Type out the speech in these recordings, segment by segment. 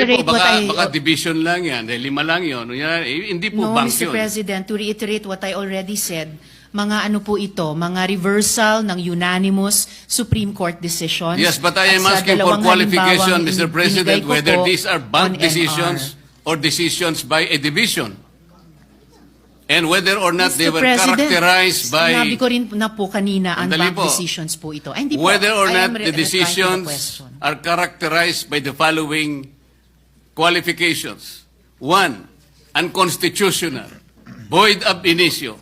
reiterate po, what baka division lang yan, dahil 5 lang yun. Hindi po No, bank Mr. yun. President, to reiterate what I already said, mga ano po ito, mga reversal ng unanimous Supreme Court decisions. Yes, but I am At sa asking for dalawang qualification, halimbawang Mr. President, binigay ko whether po these are bank on decisions or decisions by a division. And whether or not they Mr. were President, characterized by... sinabi ko rin na po kanina ang Sandali bank po. decisions po ito. Ay, hindi po. Whether or I not am the replying to the decisions question. are characterized by the following qualifications. 1, unconstitutional, void ab initio,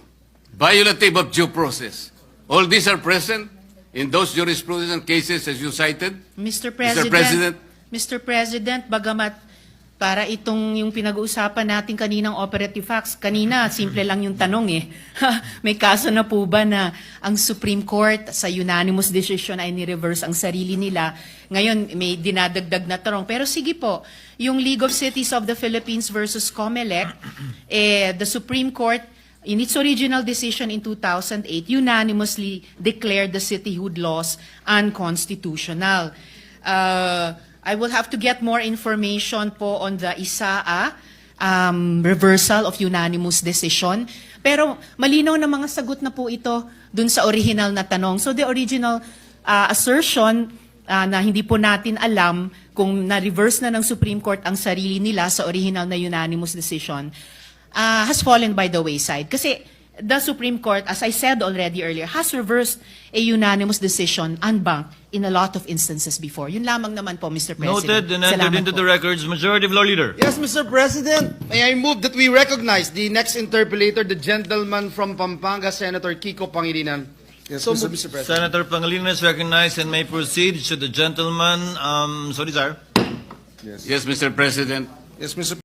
violative of due process. All these are present in those jurisprudence cases as you cited. Mr. President. Bagamat para itong yung pinag-uusapan natin kaninang operative facts, kanina simple lang yung tanong eh. May kaso na po ba na ang Supreme Court sa unanimous decision ay ni-reverse ang sarili nila? Ngayon may dinadagdag na tanong. Pero sige po, yung League of Cities of the Philippines versus COMELEC, the Supreme Court in its original decision in 2008 unanimously declared the cityhood laws unconstitutional. I will have to get more information po on the ISAA reversal of unanimous decision. Pero malinaw na mga sagot na po ito dun sa original na tanong. So the original assertion na hindi po natin alam kung na-reverse na ng Supreme Court ang sarili nila sa original na unanimous decision has fallen by the wayside. Kasi the Supreme Court, as I said already earlier, has reversed a unanimous decision unbanked in a lot of instances before. Yun lamang naman po, Mr. President. Noted and entered Salamat into po. the records. Majority Floor Leader. Yes, Mr. President. May I move that we recognize the next interpellator, the gentleman from Pampanga, Senator Kiko Pangilinan. Yes, Mr. President. Senator Pangilinan is recognized and may proceed. Should the gentleman so desire. Yes, Mr. President. Yes, Mr.